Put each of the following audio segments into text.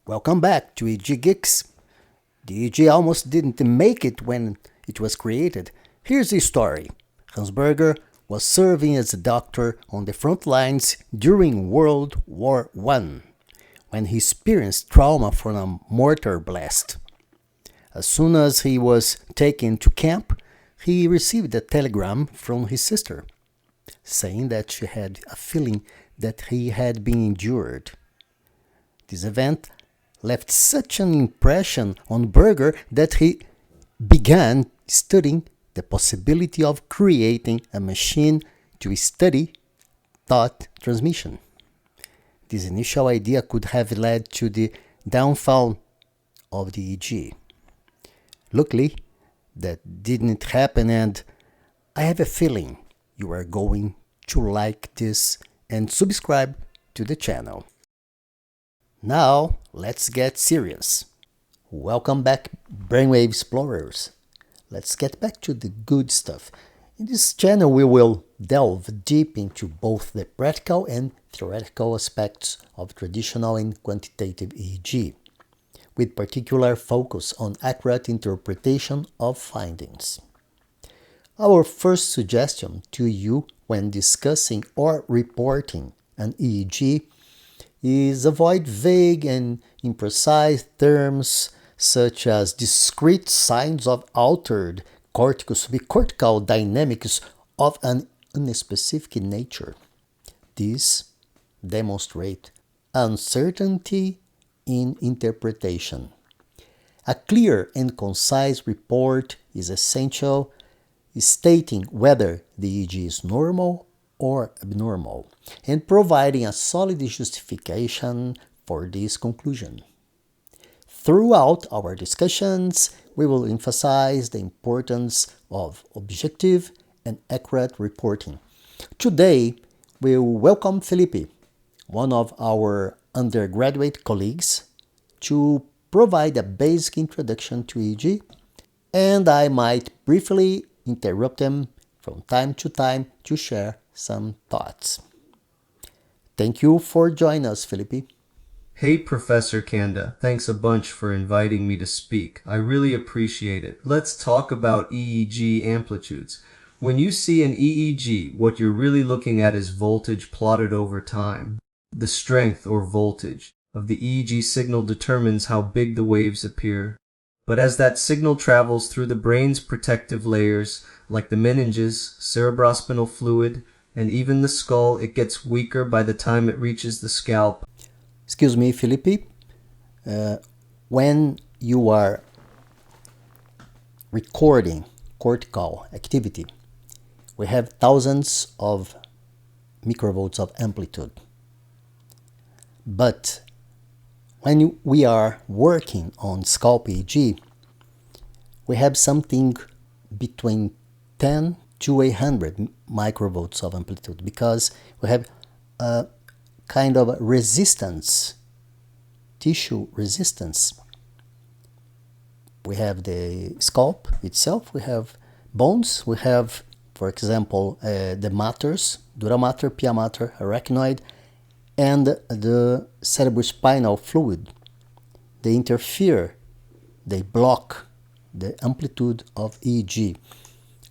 Welcome back to EEG Geeks. The EEG almost didn't make it when it was created. Here's the story. Hans Berger was serving as a doctor on the front lines during World War I when he experienced trauma from a mortar blast. As soon as he was taken to camp, he received a telegram from his sister saying that she had a feeling that he had been injured. This event left such an impression on Berger that he began studying the possibility of creating a machine to study thought transmission. This initial idea could have led to the downfall of the EEG. Luckily, that didn't happen, and I have a feeling you are going to like this and subscribe to the channel. Now, let's get serious. Welcome back, brainwave explorers. Let's get back to the good stuff. In this channel, we will delve deep into both the practical and theoretical aspects of traditional and quantitative EEG, with particular focus on accurate interpretation of findings. Our first suggestion to you when discussing or reporting an EEG is avoid vague and imprecise terms such as discrete signs of altered cortico-subcortical dynamics of an unspecific nature. These demonstrate uncertainty in interpretation. A clear and concise report is essential, stating whether the EEG is normal or abnormal, and providing a solid justification for this conclusion. Throughout our discussions, we will emphasize the importance of objective and accurate reporting. Today, we will welcome Felipe, one of our undergraduate colleagues, to provide a basic introduction to EEG, and I might briefly interrupt him from time to time to share some thoughts. Thank you for joining us, Felipe. Hey, Professor Kanda. Thanks a bunch for inviting me to speak. I really appreciate it. Let's talk about EEG amplitudes. When you see an EEG, what you're really looking at is voltage plotted over time. The strength or voltage of the EEG signal determines how big the waves appear. But as that signal travels through the brain's protective layers, like the meninges, cerebrospinal fluid, and even the skull, it gets weaker by the time it reaches the scalp. Excuse me, Felipe. When you are recording cortical activity, we have thousands of microvolts of amplitude. But when we are working on scalp EEG, we have something between 10 to 100 microvolts of amplitude because we have a kind of resistance, tissue resistance. We have the scalp itself, we have bones, we have, for example, the matters, dura mater, pia mater, arachnoid, and the cerebrospinal fluid. They interfere, they block the amplitude of EEG.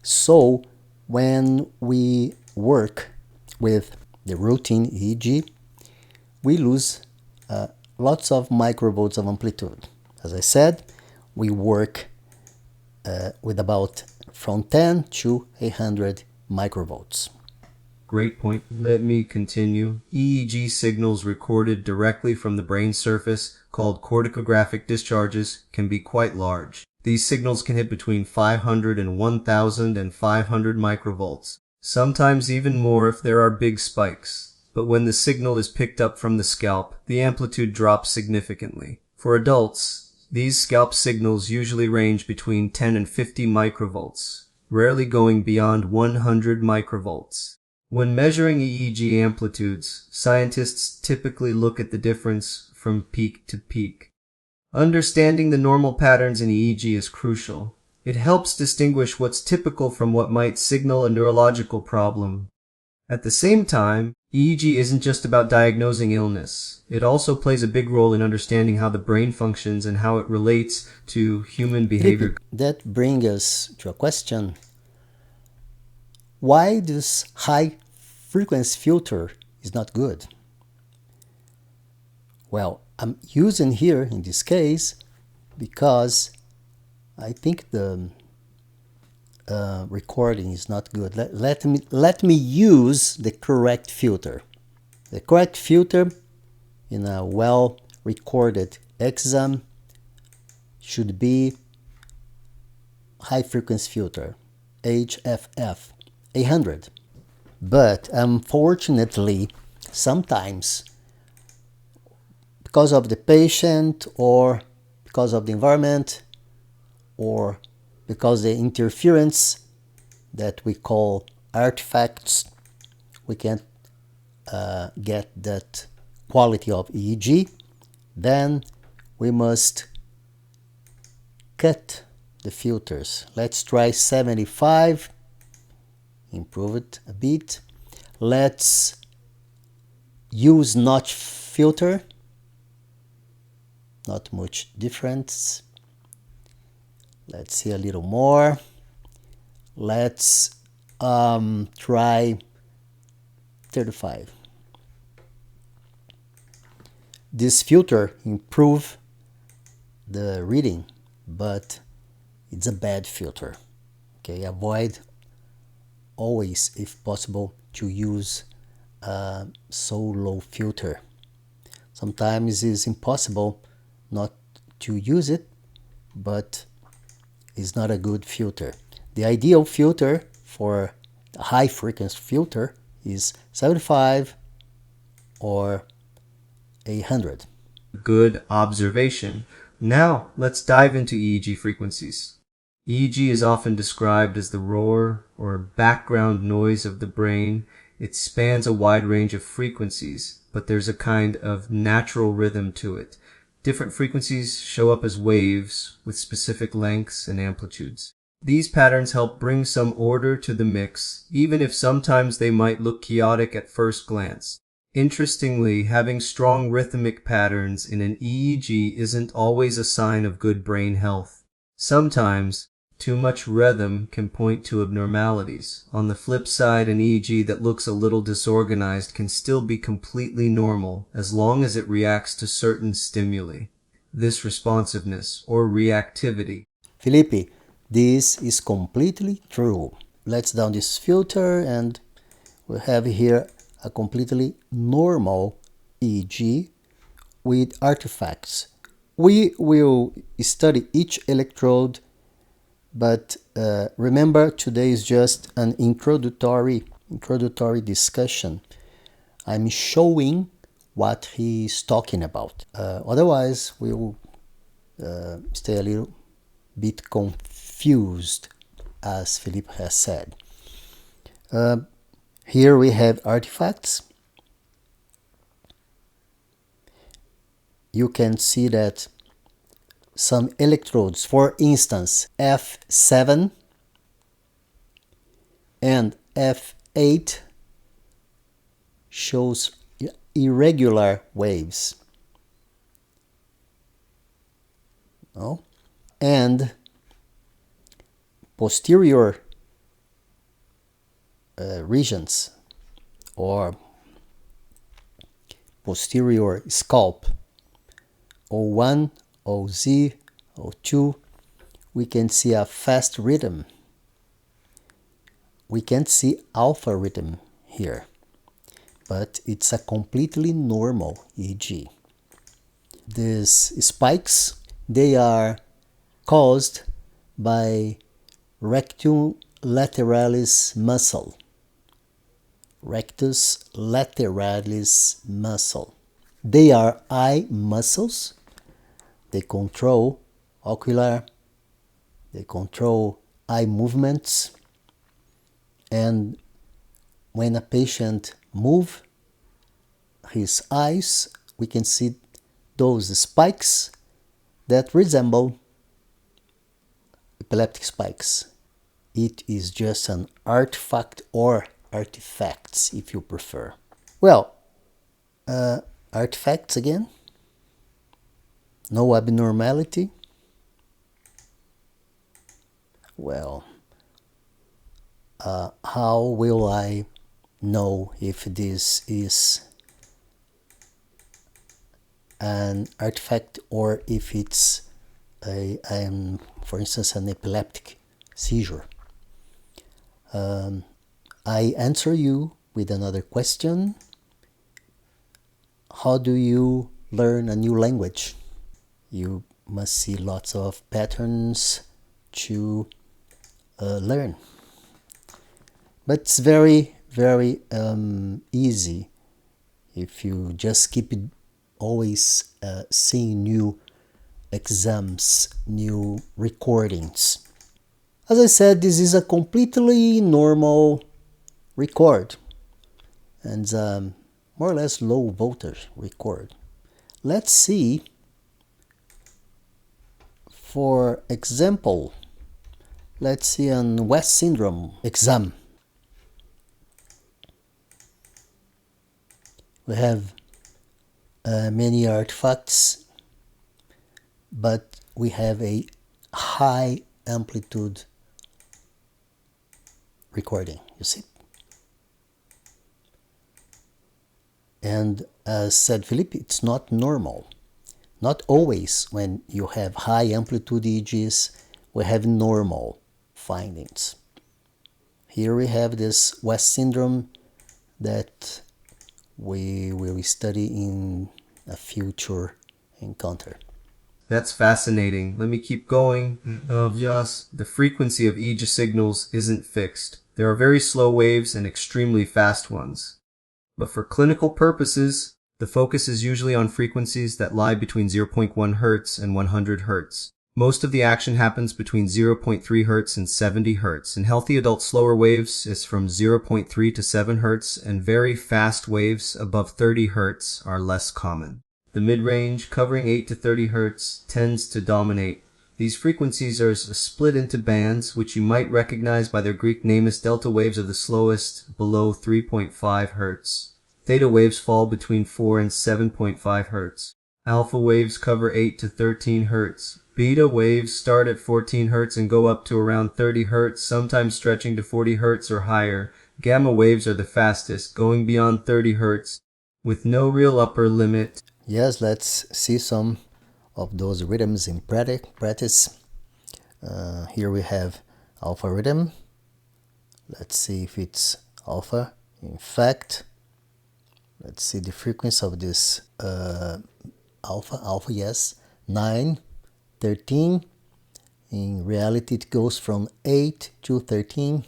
So when we work with the routine EEG, we lose lots of microvolts of amplitude. As I said, we work with about from 10 to 100 microvolts. Great point. Let me continue. EEG signals recorded directly from the brain surface, called corticographic discharges, can be quite large. These signals can hit between 500 and 1,000 and 500 microvolts, sometimes even more if there are big spikes. But when the signal is picked up from the scalp, the amplitude drops significantly. For adults, these scalp signals usually range between 10 and 50 microvolts, rarely going beyond 100 microvolts. When measuring EEG amplitudes, scientists typically look at the difference from peak to peak. Understanding the normal patterns in EEG is crucial. It helps distinguish what's typical from what might signal a neurological problem. At the same time, EEG isn't just about diagnosing illness. It also plays a big role in understanding how the brain functions and how it relates to human behavior. That brings us to a question. Why this high frequency filter is not good? Well, I'm using here in this case because I think the recording is not good. Let me use the correct filter. The correct filter in a well recorded exam should be high frequency filter, HFF 800. But unfortunately, sometimes because of the patient or because of the environment or because the interference that we call artifacts, we can't get that quality of EEG, then we must cut the filters. Let's try 75, improve it a bit. Let's use notch filter, not much difference. Let's see a little more. Let's try 35. This filter improves the reading, but it's a bad filter. Okay, avoid always, if possible, to use a so low filter. Sometimes it's impossible not to use it, but it's not a good filter. The ideal filter for a high frequency filter is 75 or 800. Good observation. Now, let's dive into EEG frequencies. EEG is often described as the roar or background noise of the brain. It spans a wide range of frequencies, but there's a kind of natural rhythm to it. Different frequencies show up as waves with specific lengths and amplitudes. These patterns help bring some order to the mix, even if sometimes they might look chaotic at first glance. Interestingly, having strong rhythmic patterns in an EEG isn't always a sign of good brain health. Sometimes, too much rhythm can point to abnormalities. On the flip side, an EEG that looks a little disorganized can still be completely normal as long as it reacts to certain stimuli. This responsiveness or reactivity. Felipe, this is completely true. Let's down this filter and we have here a completely normal EEG with artifacts. We will study each electrode, but remember, today is just an introductory discussion. I'm showing what he's talking about. Otherwise, we will stay a little bit confused, as Philippe has said. Here we have artifacts. You can see that some electrodes, for instance, F7 and F8 shows irregular waves. No? And posterior regions or posterior scalp, O1, OZ, O2, we can see a fast rhythm. We can't see alpha rhythm here, but it's a completely normal EEG. These spikes, they are caused by rectus lateralis muscle. Rectus lateralis muscle. They are eye muscles. They control ocular, they control eye movements, and when a patient moves his eyes, we can see those spikes that resemble epileptic spikes. It is just an artifact or artifacts, if you prefer. Well, artifacts again. No abnormality. Well, how will I know if this is an artifact or if it's for instance, an epileptic seizure? I answer you with another question. How do you learn a new language? You must see lots of patterns to learn. But it's very, very easy if you just keep it always seeing new exams, new recordings. As I said, this is a completely normal record and more or less low voltage record. Let's see, for example, let's see an West syndrome exam. We have many artifacts, but we have a high amplitude recording, you see. And as said Philippe, it's not normal. Not always when you have high amplitude EEGs, we have normal findings. Here we have this West syndrome that we will study in a future encounter. That's fascinating. Let me keep going. Yes, the frequency of EEG signals isn't fixed. There are very slow waves and extremely fast ones. But for clinical purposes, the focus is usually on frequencies that lie between 0.1 Hz and 100 Hz. Most of the action happens between 0.3 Hz and 70 Hz. In healthy adults, slower waves is from 0.3 to 7 Hz, and very fast waves above 30 Hz are less common. The mid-range, covering 8 to 30 Hz, tends to dominate. These frequencies are split into bands, which you might recognize by their Greek name as delta waves are the slowest, below 3.5 Hz. Theta waves fall between 4 and 7.5 Hz. Alpha waves cover 8 to 13 Hz. Beta waves start at 14 Hz and go up to around 30 Hz, sometimes stretching to 40 Hz or higher. Gamma waves are the fastest, going beyond 30 Hz, with no real upper limit. Yes, let's see some of those rhythms in practice. Here we have alpha rhythm. Let's see if it's alpha. In fact, let's see the frequency of this alpha, yes, 9, 13. In reality, it goes from 8 to 13.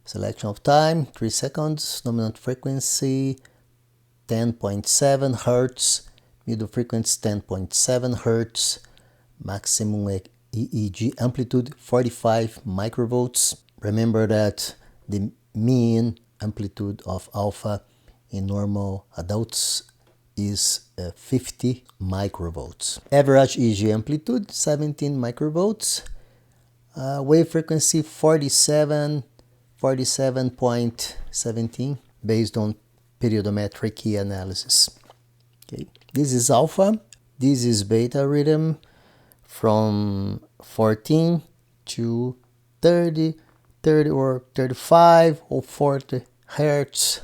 Selection of time, 3 seconds. Dominant frequency, 10.7 Hz. Middle frequency, 10.7 Hz. Maximum EEG amplitude, 45 microvolts. Remember that the mean amplitude of alpha in normal adults is 50 microvolts. Average EEG amplitude, 17 microvolts. Wave frequency, 47.17 based on periodometric key analysis. Okay. This is alpha. This is beta rhythm from 14 to 30 or 35 or 40 Hertz.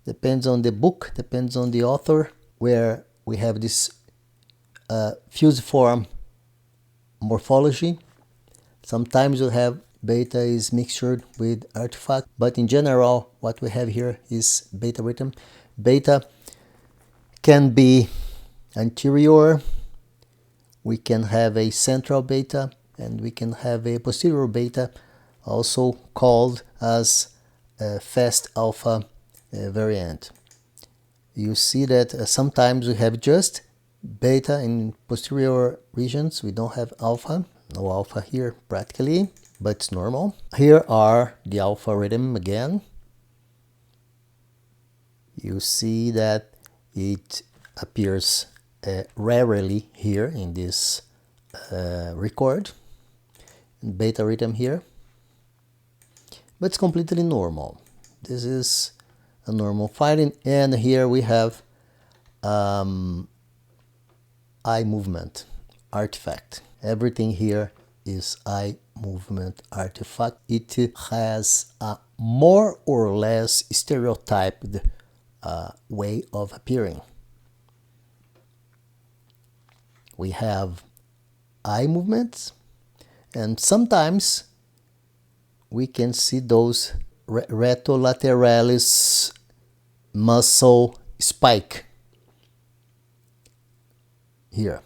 Depends on the book, depends on the author, where we have this fusiform morphology. Sometimes you have beta is mixed with artifact, but in general, what we have here is beta rhythm. Beta can be anterior, we can have a central beta, and we can have a posterior beta, also called as a fast alpha variant. You see that sometimes we have just beta in posterior regions, we don't have alpha. No alpha here practically, but it's normal. Here are the alpha rhythm again. You see that it appears rarely here in this record. Beta rhythm here, but it's completely normal. This is a normal finding, and here we have eye movement artifact. Everything here is eye movement artifact. It has a more or less stereotyped way of appearing. We have eye movements, and sometimes we can see those retrolateralis muscle spike here.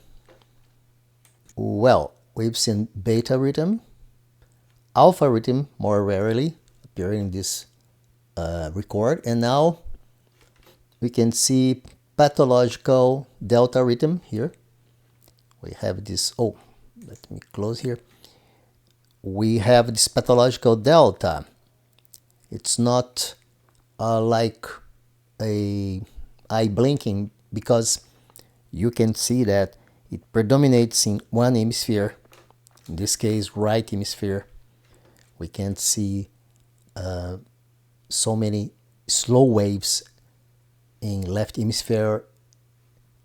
Well, we've seen beta rhythm, alpha rhythm more rarely appearing in this record, and now we can see pathological delta rhythm here. We have this, oh, let me close here. We have this pathological delta. It's not like a eye blinking, because you can see that it predominates in one hemisphere, in this case right hemisphere. We can see so many slow waves in left hemisphere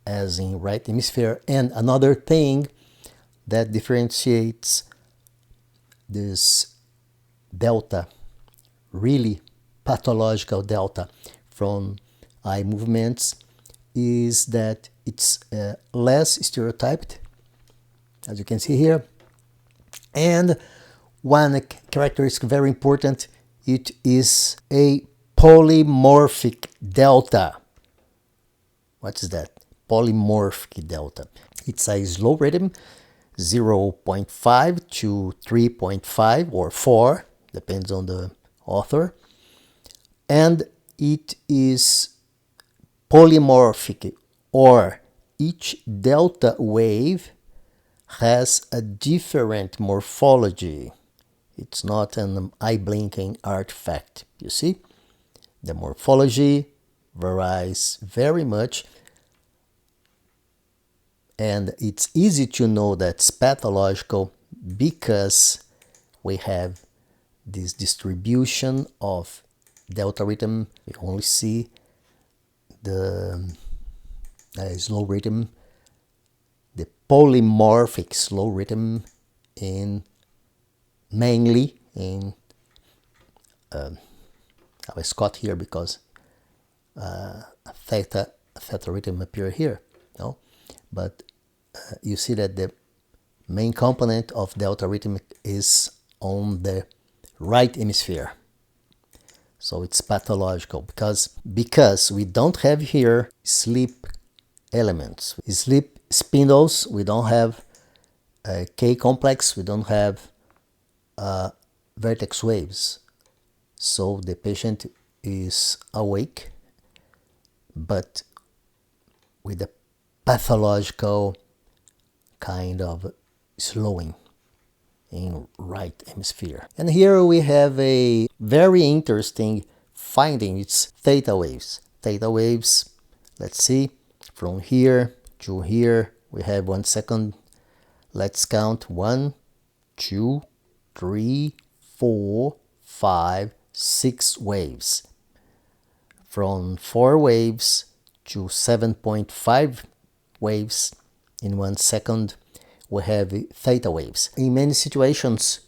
as in right hemisphere. And another thing that differentiates this delta, really pathological delta, from eye movements is that it's less stereotyped, as you can see here. And one characteristic very important, it is a polymorphic delta. What is that? Polymorphic delta. It's a slow rhythm, 0.5 to 3.5 or 4, depends on the author. And it is polymorphic, or each delta wave has a different morphology. It's not an eye blinking artifact. You see, the morphology varies very much, and it's easy to know that's pathological because we have this distribution of delta rhythm. We only see the slow rhythm, the polymorphic slow rhythm, in mainly in I Scott here because theta rhythm appear here, no? But you see that the main component of delta rhythm is on the right hemisphere. So it's pathological because we don't have here sleep elements. Sleep spindles, we don't have K complex, we don't have vertex waves. So the patient is awake, but with a pathological kind of slowing in right hemisphere. And here we have a very interesting finding. It's theta waves. Theta waves, let's see, from here to here we have 1 second. Let's count 1, 2, 3, 4, 5, 6 waves. From 4 waves to 7.5 waves in 1 second, we have theta waves. In many situations,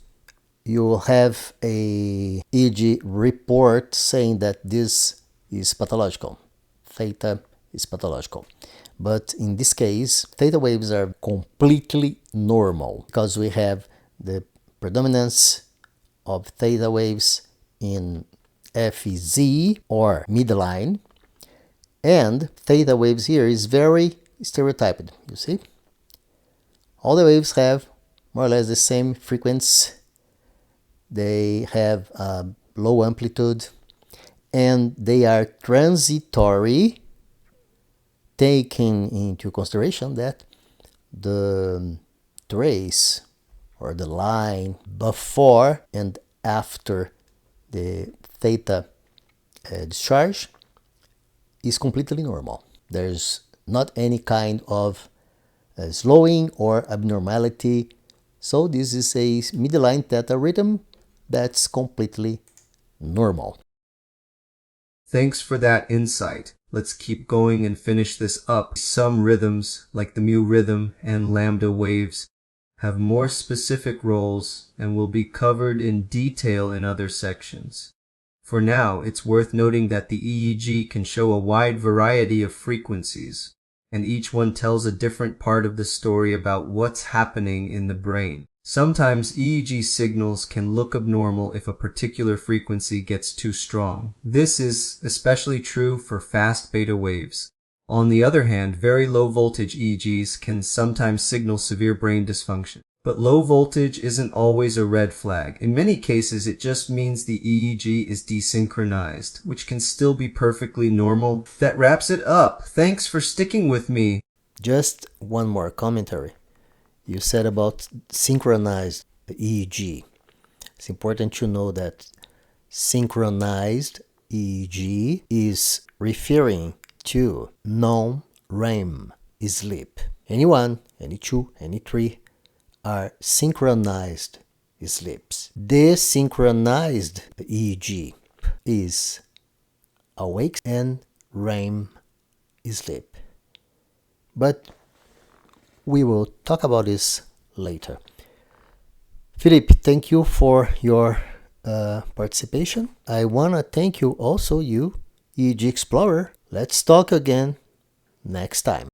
you will have a EEG report saying that this is pathological. Theta is pathological. But in this case, theta waves are completely normal because we have the predominance of theta waves in FZ or midline, and theta waves here is very stereotyped, you see? All the waves have more or less the same frequency. They have a low amplitude, and they are transitory, taking into consideration that the trace or the line before and after the theta discharge is completely normal. There's not any kind of slowing or abnormality. So this is a midline theta rhythm that's completely normal. Thanks for that insight. Let's keep going and finish this up. Some rhythms, like the mu rhythm and lambda waves, have more specific roles and will be covered in detail in other sections. For now, it's worth noting that the EEG can show a wide variety of frequencies, and each one tells a different part of the story about what's happening in the brain. Sometimes EEG signals can look abnormal if a particular frequency gets too strong. This is especially true for fast beta waves. On the other hand, very low voltage EEGs can sometimes signal severe brain dysfunction. But low voltage isn't always a red flag. In many cases, it just means the EEG is desynchronized, which can still be perfectly normal. That wraps it up. Thanks for sticking with me. Just one more commentary. You said about synchronized EEG. It's important to know that synchronized EEG is referring to non-REM sleep. Any one, any two, any three are synchronized sleeps. Desynchronized EEG is awake and REM sleep. But we will talk about this later. Philippe, thank you for your participation. I want to thank you also, you, EEG Explorer. Let's talk again next time.